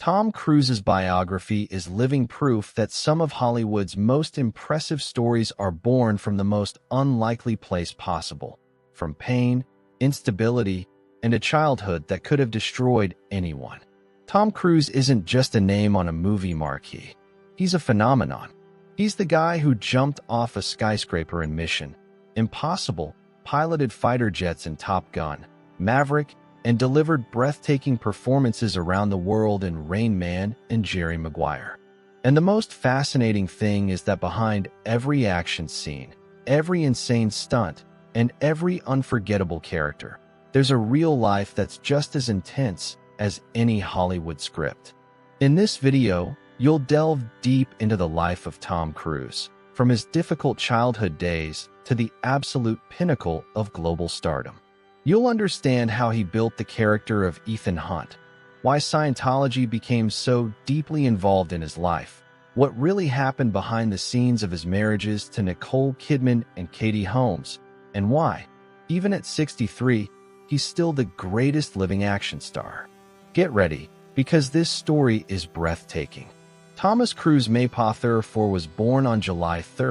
Tom Cruise's biography is living proof that some of Hollywood's most impressive stories are born from the most unlikely place possible, from pain, instability, and a childhood that could have destroyed anyone. Tom Cruise isn't just a name on a movie marquee. He's a phenomenon. He's the guy who jumped off a skyscraper in Mission Impossible, piloted fighter jets in Top Gun, Maverick, and delivered breathtaking performances around the world in Rain Man and Jerry Maguire. And the most fascinating thing is that behind every action scene, every insane stunt, and every unforgettable character, there's a real life that's just as intense as any Hollywood script. In this video, you'll delve deep into the life of Tom Cruise, from his difficult childhood days to the absolute pinnacle of global stardom. You'll understand how he built the character of Ethan Hunt, why Scientology became so deeply involved in his life, what really happened behind the scenes of his marriages to Nicole Kidman and Katie Holmes, and why, even at 63, he's still the greatest living action star. Get ready, because this story is breathtaking. Thomas Cruise Maypother IV was born on July 3,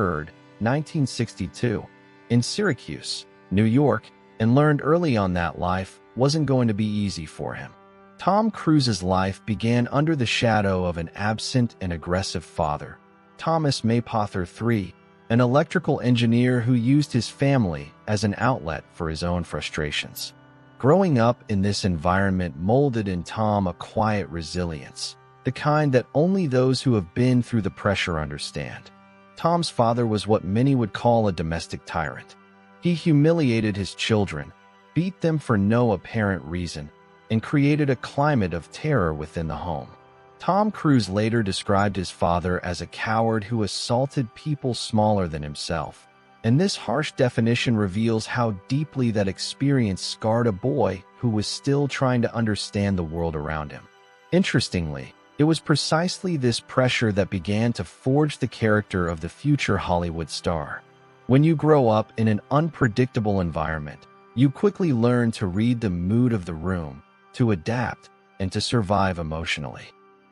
1962, in Syracuse, New York, and learned early on that life wasn't going to be easy for him. Tom Cruise's life began under the shadow of an absent and aggressive father, Thomas Maypother III, an electrical engineer who used his family as an outlet for his own frustrations. Growing up in this environment molded in Tom a quiet resilience, the kind that only those who have been through the pressure understand. Tom's father was what many would call a domestic tyrant. He humiliated his children, beat them for no apparent reason, and created a climate of terror within the home. Tom Cruise later described his father as a coward who assaulted people smaller than himself, and this harsh definition reveals how deeply that experience scarred a boy who was still trying to understand the world around him. Interestingly, it was precisely this pressure that began to forge the character of the future Hollywood star. When you grow up in an unpredictable environment, you quickly learn to read the mood of the room, to adapt, and to survive emotionally.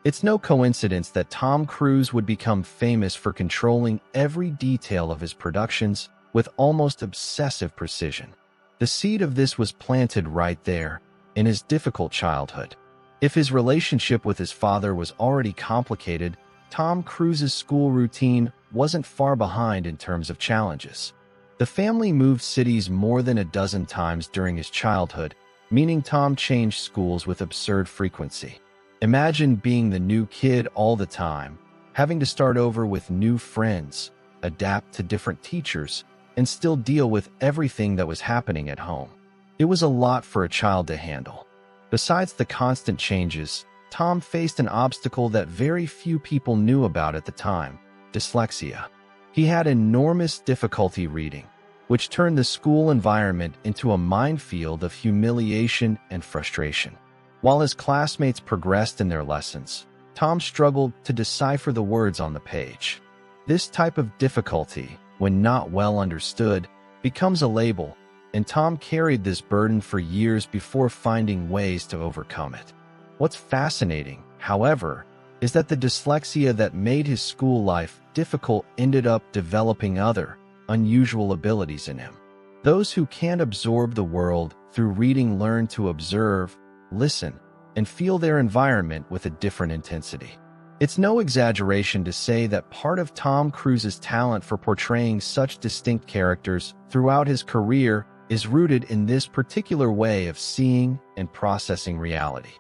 It's no coincidence that Tom Cruise would become famous for controlling every detail of his productions with almost obsessive precision. The seed of this was planted right there, in his difficult childhood. If his relationship with his father was already complicated, Tom Cruise's school routine wasn't far behind in terms of challenges. The family moved cities more than a dozen times during his childhood, meaning Tom changed schools with absurd frequency. Imagine being the new kid all the time, having to start over with new friends, adapt to different teachers, and still deal with everything that was happening at home. It was a lot for a child to handle. Besides the constant changes, Tom faced an obstacle that very few people knew about at the time: dyslexia. He had enormous difficulty reading, which turned the school environment into a minefield of humiliation and frustration. While his classmates progressed in their lessons, Tom struggled to decipher the words on the page. This type of difficulty, when not well understood, becomes a label, and Tom carried this burden for years before finding ways to overcome it. What's fascinating, however, is that the dyslexia that made his school life difficult ended up developing other, unusual abilities in him. Those who can't absorb the world through reading learn to observe, listen, and feel their environment with a different intensity. It's no exaggeration to say that part of Tom Cruise's talent for portraying such distinct characters throughout his career is rooted in this particular way of seeing and processing reality.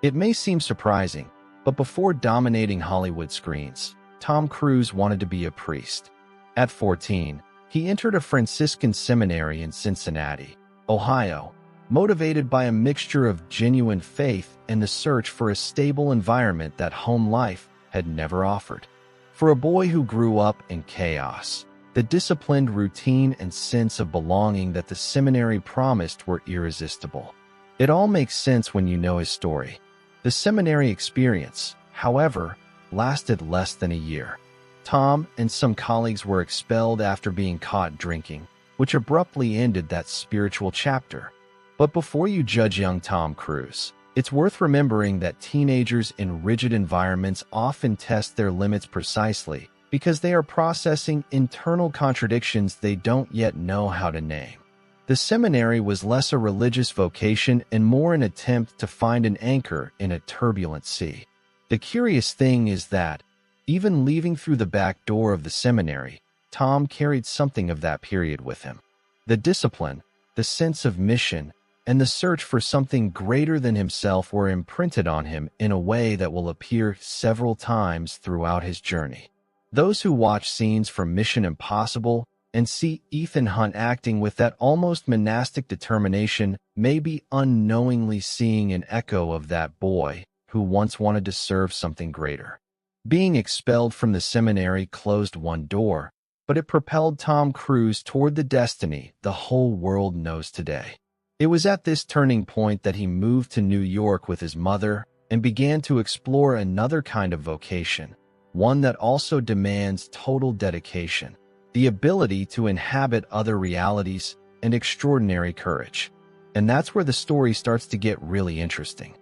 It may seem surprising, but before dominating Hollywood screens, Tom Cruise wanted to be a priest. At 14, he entered a Franciscan seminary in Cincinnati, Ohio, motivated by a mixture of genuine faith and the search for a stable environment that home life had never offered. For a boy who grew up in chaos, the disciplined routine and sense of belonging that the seminary promised were irresistible. It all makes sense when you know his story. The seminary experience, however, lasted less than a year. Tom and some colleagues were expelled after being caught drinking, which abruptly ended that spiritual chapter. But before you judge young Tom Cruise, It's worth remembering that teenagers in rigid environments often test their limits precisely because they are processing internal contradictions they don't yet know how to name. The seminary was less a religious vocation and more an attempt to find an anchor in a turbulent sea. The curious thing is that, even leaving through the back door of the seminary, Tom carried something of that period with him. The discipline, the sense of mission, and the search for something greater than himself were imprinted on him in a way that will appear several times throughout his journey. Those who watch scenes from Mission Impossible and see Ethan Hunt acting with that almost monastic determination may be unknowingly seeing an echo of that boy who once wanted to serve something greater. Being expelled from the seminary closed one door, but it propelled Tom Cruise toward the destiny the whole world knows today. It was at this turning point that he moved to New York with his mother and began to explore another kind of vocation, one that also demands total dedication, the ability to inhabit other realities, and extraordinary courage. And that's where the story starts to get really interesting.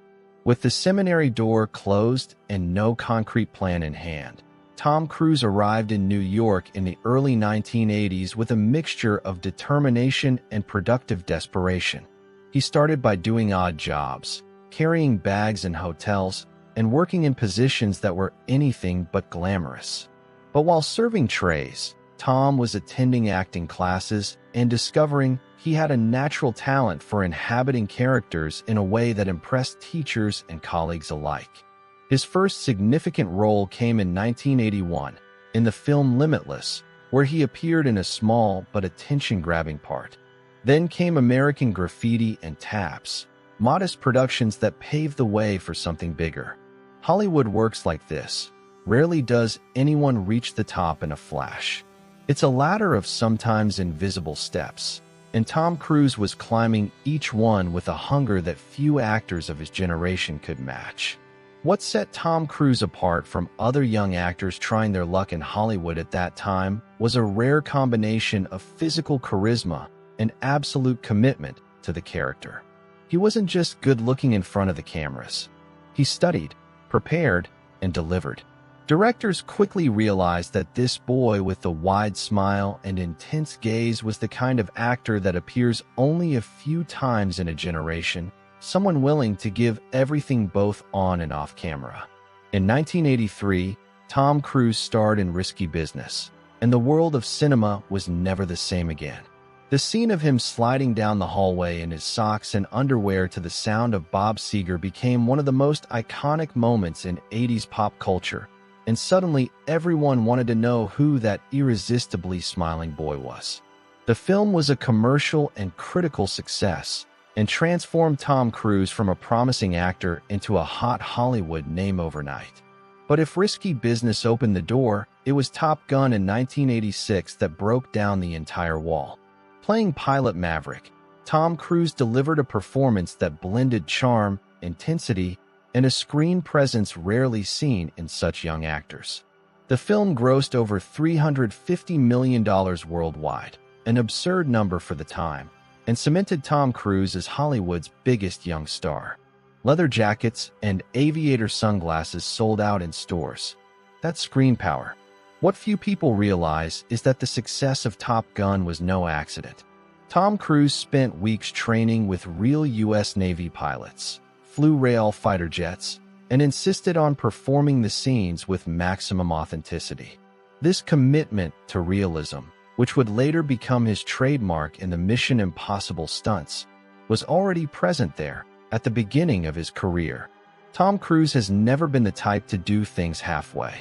With the seminary door closed and no concrete plan in hand, Tom Cruise arrived in New York in the early 1980s with a mixture of determination and productive desperation. He started by doing odd jobs, carrying bags in hotels, and working in positions that were anything but glamorous. But while serving trays, Tom was attending acting classes and discovering he had a natural talent for inhabiting characters in a way that impressed teachers and colleagues alike. His first significant role came in 1981 in the film Limitless, where he appeared in a small but attention-grabbing part. Then came American Graffiti and Taps, modest productions that paved the way for something bigger. Hollywood works like this. Rarely does anyone reach the top in a flash. It's a ladder of sometimes invisible steps, and Tom Cruise was climbing each one with a hunger that few actors of his generation could match. What set Tom Cruise apart from other young actors trying their luck in Hollywood at that time was a rare combination of physical charisma and absolute commitment to the character. He wasn't just good-looking in front of the cameras. He studied, prepared, and delivered. Directors quickly realized that this boy with the wide smile and intense gaze was the kind of actor that appears only a few times in a generation, someone willing to give everything both on and off camera. In 1983, Tom Cruise starred in Risky Business, and the world of cinema was never the same again. The scene of him sliding down the hallway in his socks and underwear to the sound of Bob Seger became one of the most iconic moments in 80s pop culture, and suddenly everyone wanted to know who that irresistibly smiling boy was. The film was a commercial and critical success, and transformed Tom Cruise from a promising actor into a hot Hollywood name overnight. But if Risky Business opened the door, it was Top Gun in 1986 that broke down the entire wall. Playing Pilot Maverick, Tom Cruise delivered a performance that blended charm, intensity, and a screen presence rarely seen in such young actors. The film grossed over $350 million worldwide, an absurd number for the time, and cemented Tom Cruise as Hollywood's biggest young star. Leather jackets and aviator sunglasses sold out in stores. That's screen power. What few people realize is that the success of Top Gun was no accident. Tom Cruise spent weeks training with real U.S. Navy pilots, flew Rail fighter jets, and insisted on performing the scenes with maximum authenticity. This commitment to realism, which would later become his trademark in the Mission Impossible stunts, was already present there at the beginning of his career. Tom Cruise has never been the type to do things halfway.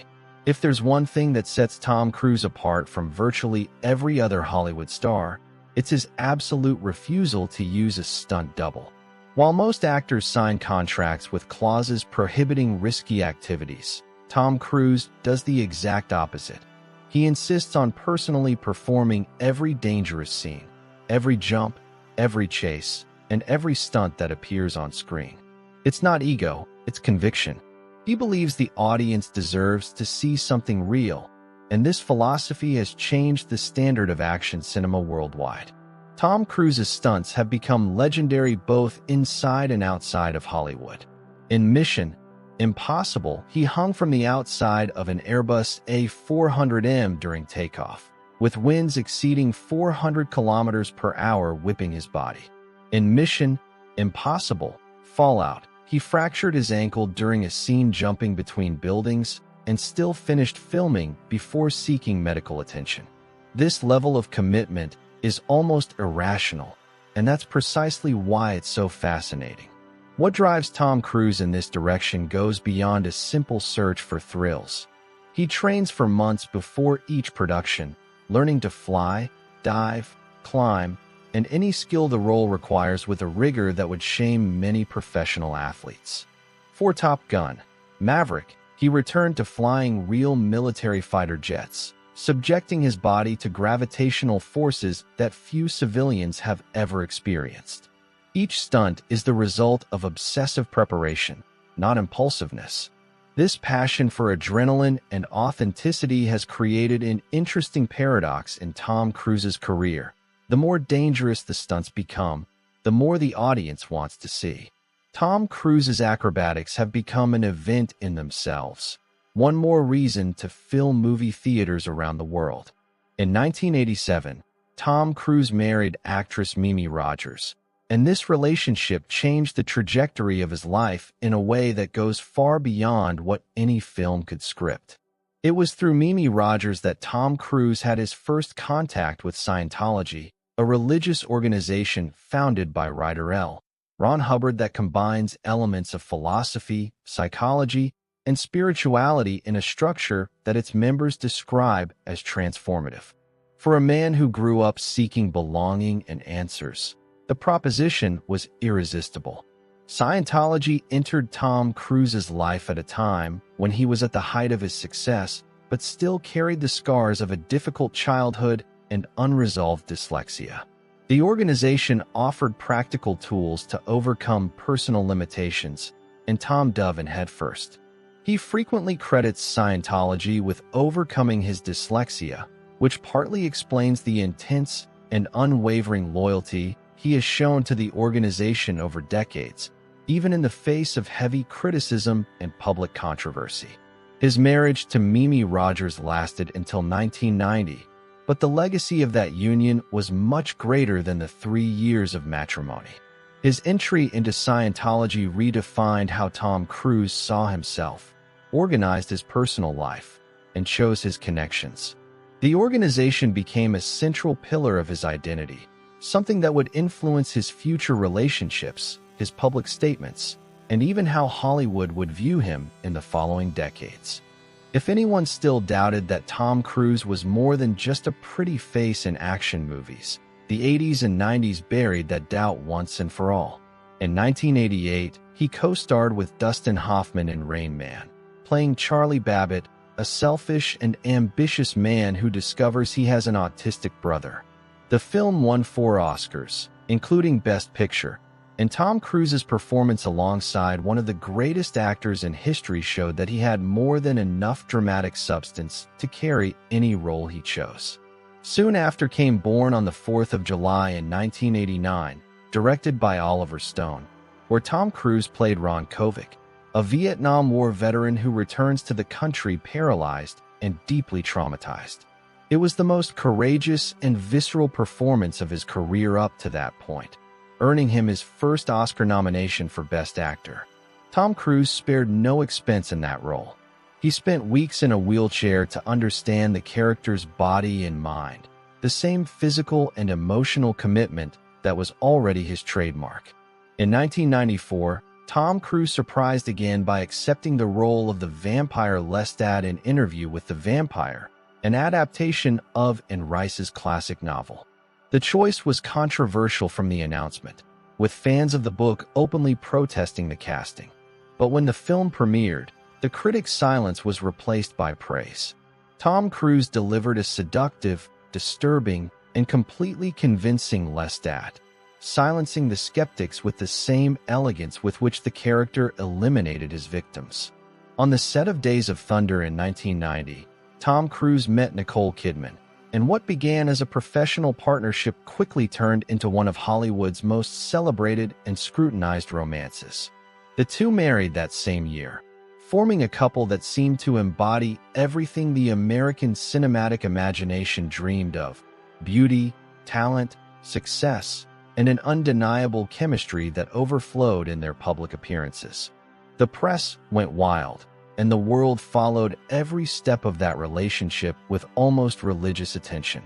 If there's one thing that sets Tom Cruise apart from virtually every other Hollywood star, it's his absolute refusal to use a stunt double. While most actors sign contracts with clauses prohibiting risky activities, Tom Cruise does the exact opposite. He insists on personally performing every dangerous scene, every jump, every chase, and every stunt that appears on screen. It's not ego, it's conviction. He believes the audience deserves to see something real, and this philosophy has changed the standard of action cinema worldwide. Tom Cruise's stunts have become legendary both inside and outside of Hollywood. In Mission Impossible, he hung from the outside of an Airbus A400M during takeoff, with winds exceeding 400 kilometers per hour whipping his body. In Mission Impossible Fallout, he fractured his ankle during a scene jumping between buildings and still finished filming before seeking medical attention. This level of commitment is almost irrational, and that's precisely why it's so fascinating. What drives Tom Cruise in this direction goes beyond a simple search for thrills. He trains for months before each production, learning to fly, dive, climb, and any skill the role requires with a rigor that would shame many professional athletes. For Top Gun Maverick, he returned to flying real military fighter jets, subjecting his body to gravitational forces that few civilians have ever experienced. Each stunt is the result of obsessive preparation, not impulsiveness. This passion for adrenaline and authenticity has created an interesting paradox in Tom Cruise's career. The more dangerous the stunts become, the more the audience wants to see. Tom Cruise's acrobatics have become an event in themselves. One more reason to fill movie theaters around the world. In 1987, Tom Cruise married actress Mimi Rogers, and this relationship changed the trajectory of his life in a way that goes far beyond what any film could script. It was through Mimi Rogers that Tom Cruise had his first contact with Scientology, a religious organization founded by writer L. Ron Hubbard that combines elements of philosophy, psychology, and spirituality in a structure that its members describe as transformative. For a man who grew up seeking belonging and answers, the proposition was irresistible. Scientology entered Tom Cruise's life at a time when he was at the height of his success, but still carried the scars of a difficult childhood and unresolved dyslexia. The organization offered practical tools to overcome personal limitations, and Tom dove in headfirst. He frequently credits Scientology with overcoming his dyslexia, which partly explains the intense and unwavering loyalty he has shown to the organization over decades, even in the face of heavy criticism and public controversy. His marriage to Mimi Rogers lasted until 1990, but the legacy of that union was much greater than the 3 years of matrimony. His entry into Scientology redefined how Tom Cruise saw himself, organized his personal life, and chose his connections. The organization became a central pillar of his identity, something that would influence his future relationships, his public statements, and even how Hollywood would view him in the following decades. If anyone still doubted that Tom Cruise was more than just a pretty face in action movies, the 80s and 90s buried that doubt once and for all. In 1988, he co-starred with Dustin Hoffman in Rain Man, playing Charlie Babbitt, a selfish and ambitious man who discovers he has an autistic brother. The film won 4 Oscars, including Best Picture, and Tom Cruise's performance alongside one of the greatest actors in history showed that he had more than enough dramatic substance to carry any role he chose. Soon after came Born on the 4th of July in 1989, directed by Oliver Stone, where Tom Cruise played Ron Kovic, a Vietnam War veteran who returns to the country paralyzed and deeply traumatized. It was the most courageous and visceral performance of his career up to that point, earning him his first Oscar nomination for Best Actor. Tom Cruise spared no expense in that role. He spent weeks in a wheelchair to understand the character's body and mind, the same physical and emotional commitment that was already his trademark. In 1994, Tom Cruise surprised again by accepting the role of the vampire Lestat in Interview with the Vampire, an adaptation of Anne Rice's classic novel. The choice was controversial from the announcement, with fans of the book openly protesting the casting. But when the film premiered, the critics' silence was replaced by praise. Tom Cruise delivered a seductive, disturbing, and completely convincing Lestat, silencing the skeptics with the same elegance with which the character eliminated his victims. On the set of Days of Thunder in 1990, Tom Cruise met Nicole Kidman, and what began as a professional partnership quickly turned into one of Hollywood's most celebrated and scrutinized romances. The two married that same year, forming a couple that seemed to embody everything the American cinematic imagination dreamed of: beauty, talent, success, and an undeniable chemistry that overflowed in their public appearances. The press went wild, and the world followed every step of that relationship with almost religious attention.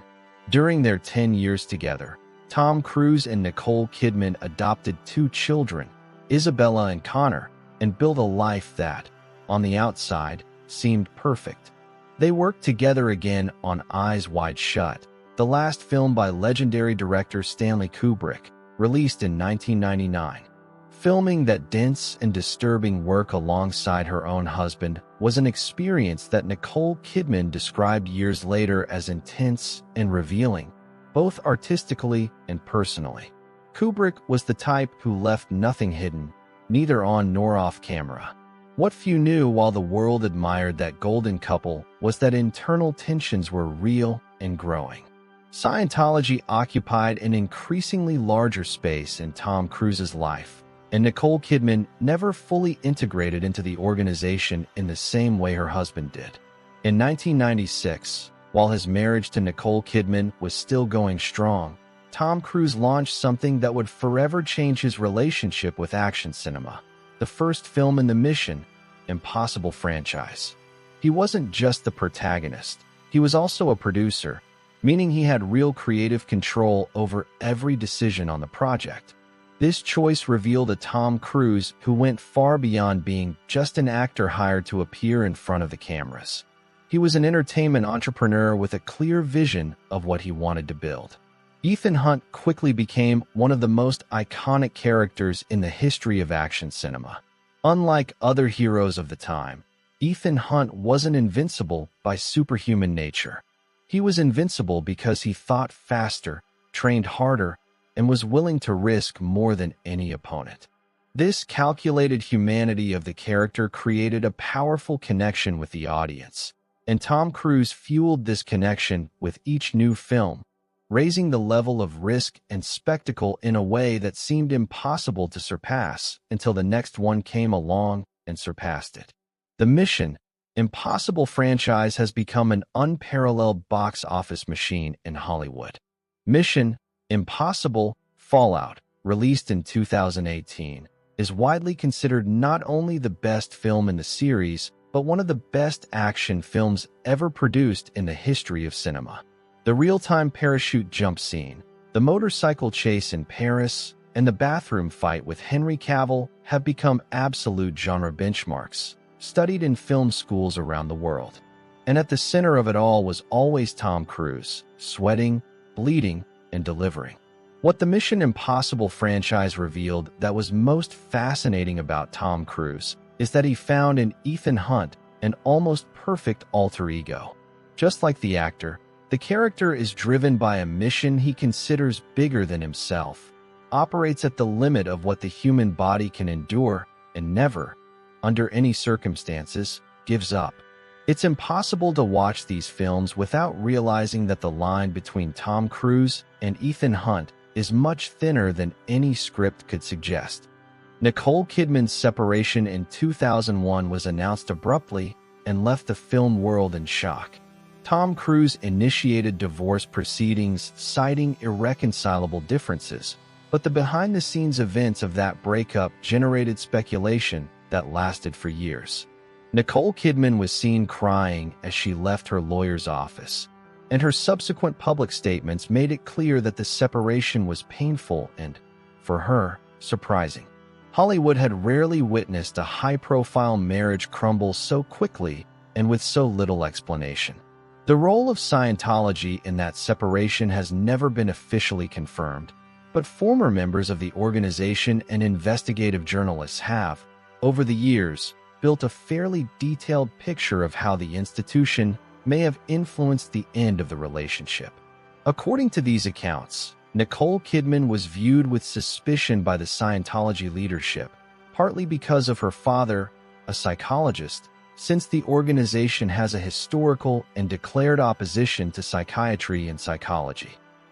During their 10 years together, Tom Cruise and Nicole Kidman adopted 2 children, Isabella and Connor, and built a life that, on the outside, seemed perfect. They worked together again on Eyes Wide Shut, the last film by legendary director Stanley Kubrick, released in 1999. Filming that dense and disturbing work alongside her own husband was an experience that Nicole Kidman described years later as intense and revealing, both artistically and personally. Kubrick was the type who left nothing hidden, neither on nor off camera. What few knew while the world admired that golden couple was that internal tensions were real and growing. Scientology occupied an increasingly larger space in Tom Cruise's life, and Nicole Kidman never fully integrated into the organization in the same way her husband did. In 1996, while his marriage to Nicole Kidman was still going strong, Tom Cruise launched something that would forever change his relationship with action cinema: the first film in the Mission Impossible franchise. He wasn't just the protagonist, he was also a producer, meaning he had real creative control over every decision on the project. This choice revealed a Tom Cruise who went far beyond being just an actor hired to appear in front of the cameras. He was an entertainment entrepreneur with a clear vision of what he wanted to build. Ethan Hunt quickly became one of the most iconic characters in the history of action cinema. Unlike other heroes of the time, Ethan Hunt wasn't invincible by superhuman nature. He was invincible because he thought faster, trained harder, and was willing to risk more than any opponent. This calculated humanity of the character created a powerful connection with the audience, and Tom Cruise fueled this connection with each new film, raising the level of risk and spectacle in a way that seemed impossible to surpass until the next one came along and surpassed it. The Mission Impossible franchise has become an unparalleled box office machine in Hollywood. Mission Impossible Fallout, released in 2018, is widely considered not only the best film in the series, but one of the best action films ever produced in the history of cinema. The real-time parachute jump scene, the motorcycle chase in Paris, and the bathroom fight with Henry Cavill have become absolute genre benchmarks, studied in film schools around the world. And at the center of it all was always Tom Cruise, sweating, bleeding, and delivering. What the Mission Impossible franchise revealed that was most fascinating about Tom Cruise is that he found in Ethan Hunt an almost perfect alter ego. Just like the actor, the character is driven by a mission he considers bigger than himself, operates at the limit of what the human body can endure, and never, under any circumstances, gives up. It's impossible to watch these films without realizing that the line between Tom Cruise and Ethan Hunt is much thinner than any script could suggest. Nicole Kidman's separation in 2001 was announced abruptly and left the film world in shock. Tom Cruise initiated divorce proceedings, citing irreconcilable differences, but the behind-the-scenes events of that breakup generated speculation that lasted for years. Nicole Kidman was seen crying as she left her lawyer's office, and her subsequent public statements made it clear that the separation was painful and, for her, surprising. Hollywood had rarely witnessed a high-profile marriage crumble so quickly and with so little explanation. The role of Scientology in that separation has never been officially confirmed, but former members of the organization and investigative journalists have, over the years, built a fairly detailed picture of how the institution may have influenced the end of the relationship. According to these accounts, Nicole Kidman was viewed with suspicion by the Scientology leadership, partly because of her father, a psychologist, since the organization has a historical and declared opposition to psychiatry and psychology.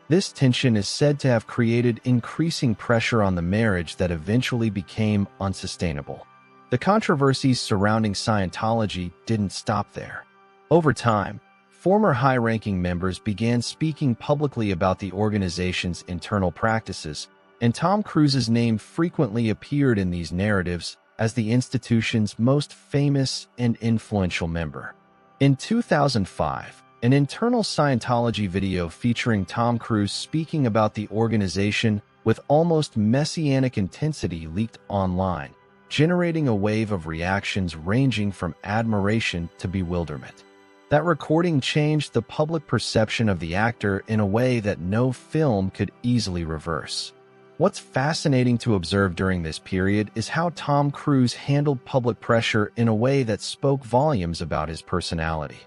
This tension is said to have created increasing pressure on the marriage that eventually became unsustainable. The controversies surrounding Scientology didn't stop there. Over time, former high-ranking members began speaking publicly about the organization's internal practices, and Tom Cruise's name frequently appeared in these narratives as the institution's most famous and influential member. In 2005, an internal Scientology video featuring Tom Cruise speaking about the organization with almost messianic intensity leaked online, generating a wave of reactions ranging from admiration to bewilderment. That recording changed the public perception of the actor in a way that no film could easily reverse. What's fascinating to observe during this period is how Tom Cruise handled public pressure in a way that spoke volumes about his personality.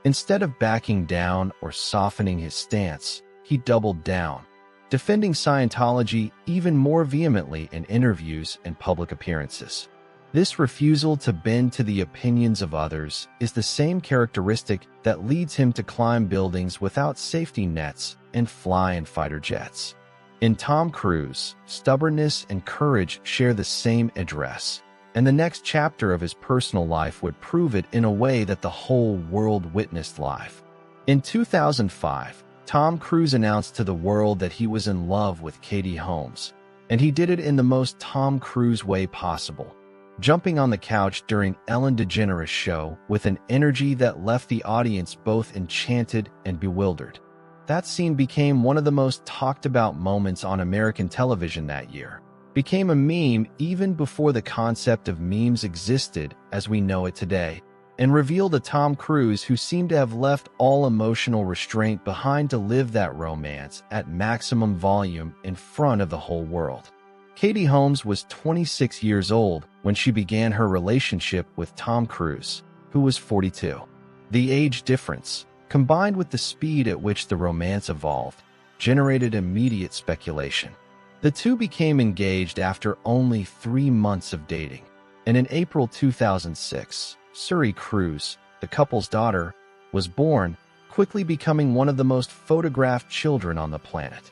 Instead of backing down or softening his stance, he doubled down, defending Scientology even more vehemently in interviews and public appearances. This refusal to bend to the opinions of others is the same characteristic that leads him to climb buildings without safety nets and fly in fighter jets. In Tom Cruise, stubbornness and courage share the same address, and the next chapter of his personal life would prove it in a way that the whole world witnessed live. In 2005, Tom Cruise announced to the world that he was in love with Katie Holmes, and he did it in the most Tom Cruise way possible, jumping on the couch during Ellen DeGeneres' show with an energy that left the audience both enchanted and bewildered. That scene became one of the most talked about moments on American television that year, became a meme even before the concept of memes existed as we know it today, and revealed a Tom Cruise who seemed to have left all emotional restraint behind to live that romance at maximum volume in front of the whole world. Katie Holmes was 26 years old when she began her relationship with Tom Cruise, who was 42. The age difference, combined with the speed at which the romance evolved, generated immediate speculation. The two became engaged after only 3 months of dating, and in April 2006, Suri Cruise, the couple's daughter, was born, quickly becoming one of the most photographed children on the planet.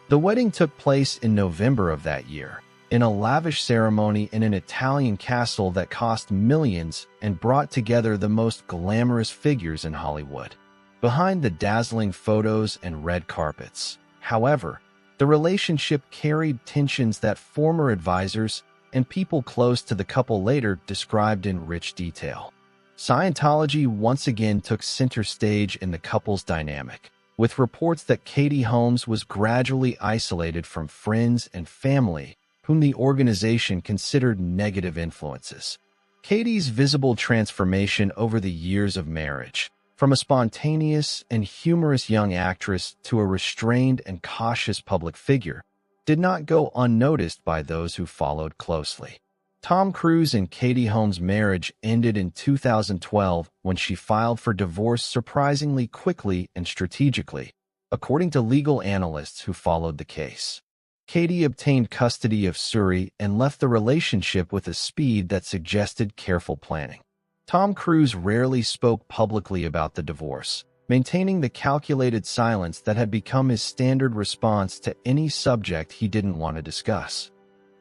The wedding took place in November of that year, in a lavish ceremony in an Italian castle that cost millions and brought together the most glamorous figures in Hollywood. Behind the dazzling photos and red carpets, however, the relationship carried tensions that former advisors and people close to the couple later described in rich detail. Scientology once again took center stage in the couple's dynamic, with reports that Katie Holmes was gradually isolated from friends and family whom the organization considered negative influences. Katie's visible transformation over the years of marriage, from a spontaneous and humorous young actress to a restrained and cautious public figure, did not go unnoticed by those who followed closely. Tom Cruise and Katie Holmes' marriage ended in 2012 when she filed for divorce surprisingly quickly and strategically, according to legal analysts who followed the case. Katie obtained custody of Suri and left the relationship with a speed that suggested careful planning. Tom Cruise rarely spoke publicly about the divorce, maintaining the calculated silence that had become his standard response to any subject he didn't want to discuss.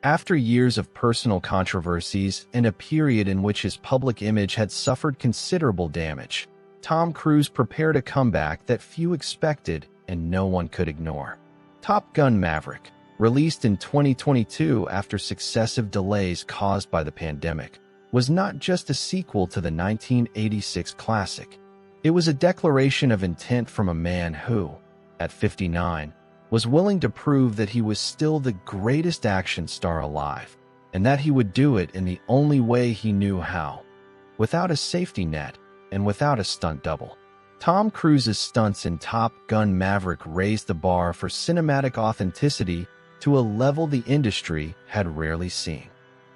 After years of personal controversies and a period in which his public image had suffered considerable damage, Tom Cruise prepared a comeback that few expected and no one could ignore. Top Gun: Maverick, released in 2022 after successive delays caused by the pandemic, was not just a sequel to the 1986 classic. It was a declaration of intent from a man who, at 59, was willing to prove that he was still the greatest action star alive, and that he would do it in the only way he knew how, without a safety net and without a stunt double. Tom Cruise's stunts in Top Gun: Maverick raised the bar for cinematic authenticity to a level the industry had rarely seen.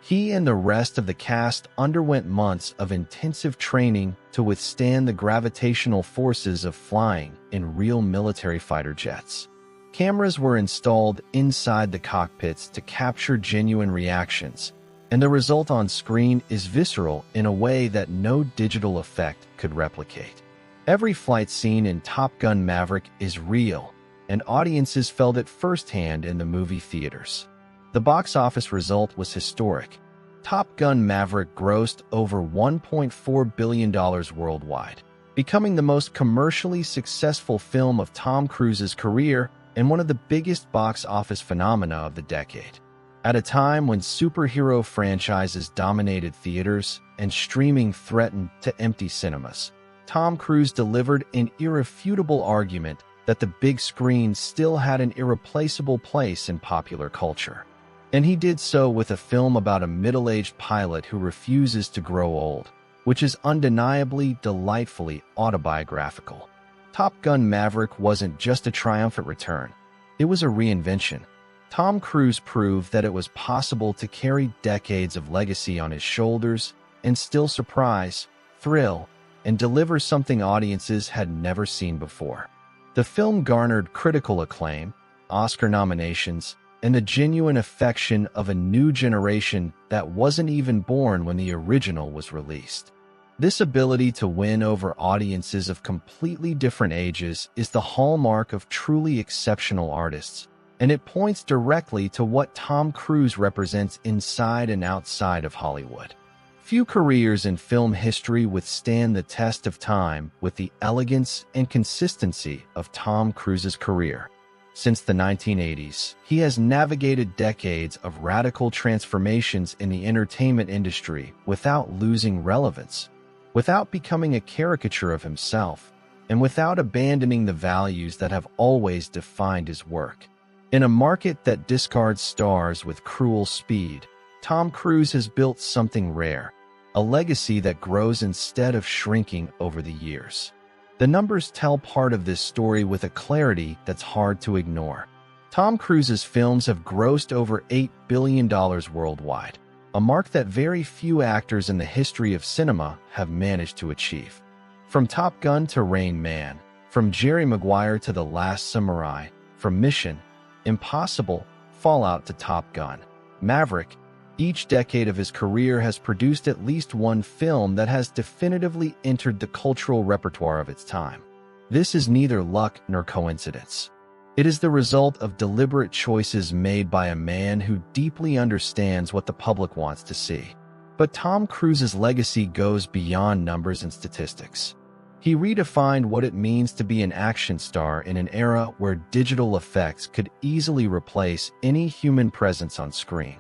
He and the rest of the cast underwent months of intensive training to withstand the gravitational forces of flying in real military fighter jets. Cameras were installed inside the cockpits to capture genuine reactions, and the result on screen is visceral in a way that no digital effect could replicate. Every flight scene in Top Gun: Maverick is real, and audiences felt it firsthand in the movie theaters. The box office result was historic. Top Gun: Maverick grossed over $1.4 billion worldwide, becoming the most commercially successful film of Tom Cruise's career and one of the biggest box office phenomena of the decade. At a time when superhero franchises dominated theaters and streaming threatened to empty cinemas, Tom Cruise delivered an irrefutable argument that the big screen still had an irreplaceable place in popular culture. And he did so with a film about a middle-aged pilot who refuses to grow old, which is undeniably, delightfully autobiographical. Top Gun: Maverick wasn't just a triumphant return. It was a reinvention. Tom Cruise proved that it was possible to carry decades of legacy on his shoulders and still surprise, thrill, and deliver something audiences had never seen before. The film garnered critical acclaim, Oscar nominations, and the genuine affection of a new generation that wasn't even born when the original was released. This ability to win over audiences of completely different ages is the hallmark of truly exceptional artists, and it points directly to what Tom Cruise represents inside and outside of Hollywood. Few careers in film history withstand the test of time with the elegance and consistency of Tom Cruise's career. Since the 1980s, he has navigated decades of radical transformations in the entertainment industry without losing relevance, without becoming a caricature of himself, and without abandoning the values that have always defined his work. In a market that discards stars with cruel speed, Tom Cruise has built something rare, a legacy that grows instead of shrinking over the years. The numbers tell part of this story with a clarity that's hard to ignore. Tom Cruise's films have grossed over $8 billion worldwide, a mark that very few actors in the history of cinema have managed to achieve. From Top Gun to Rain Man, from Jerry Maguire to The Last Samurai, from Mission Impossible, Fallout to Top Gun: Maverick, each decade of his career has produced at least one film that has definitively entered the cultural repertoire of its time. This is neither luck nor coincidence. It is the result of deliberate choices made by a man who deeply understands what the public wants to see. But Tom Cruise's legacy goes beyond numbers and statistics. He redefined what it means to be an action star in an era where digital effects could easily replace any human presence on screen.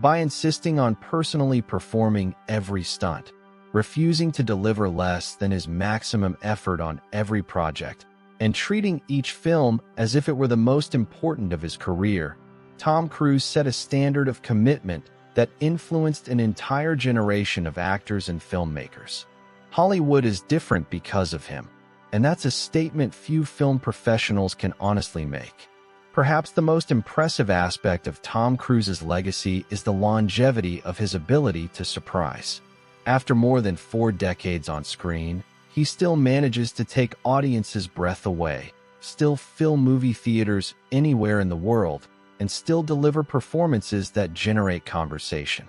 By insisting on personally performing every stunt, refusing to deliver less than his maximum effort on every project, and treating each film as if it were the most important of his career, Tom Cruise set a standard of commitment that influenced an entire generation of actors and filmmakers. Hollywood is different because of him, and that's a statement few film professionals can honestly make. Perhaps the most impressive aspect of Tom Cruise's legacy is the longevity of his ability to surprise. After more than 4 decades on screen, he still manages to take audiences' breath away, still fill movie theaters anywhere in the world, and still deliver performances that generate conversation.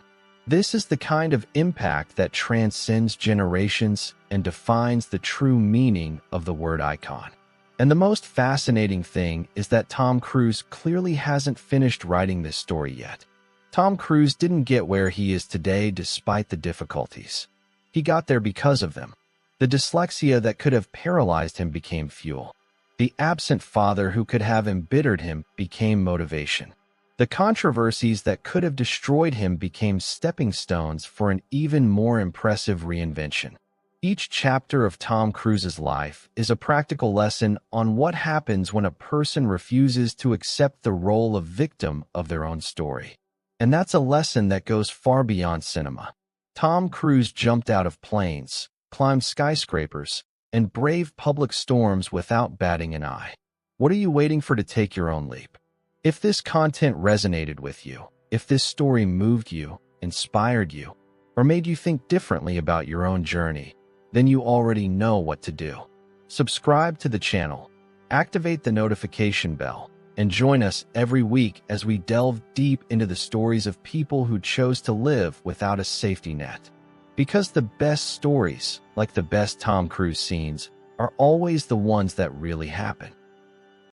This is the kind of impact that transcends generations and defines the true meaning of the word icon. And the most fascinating thing is that Tom Cruise clearly hasn't finished writing this story yet. Tom Cruise didn't get where he is today despite the difficulties. He got there because of them. The dyslexia that could have paralyzed him became fuel. The absent father who could have embittered him became motivation. The controversies that could have destroyed him became stepping stones for an even more impressive reinvention. Each chapter of Tom Cruise's life is a practical lesson on what happens when a person refuses to accept the role of victim of their own story. And that's a lesson that goes far beyond cinema. Tom Cruise jumped out of planes, climbed skyscrapers, and braved public storms without batting an eye. What are you waiting for to take your own leap? If this content resonated with you, if this story moved you, inspired you, or made you think differently about your own journey, then you already know what to do. Subscribe to the channel, activate the notification bell, and join us every week as we delve deep into the stories of people who chose to live without a safety net. Because the best stories, like the best Tom Cruise scenes, are always the ones that really happen.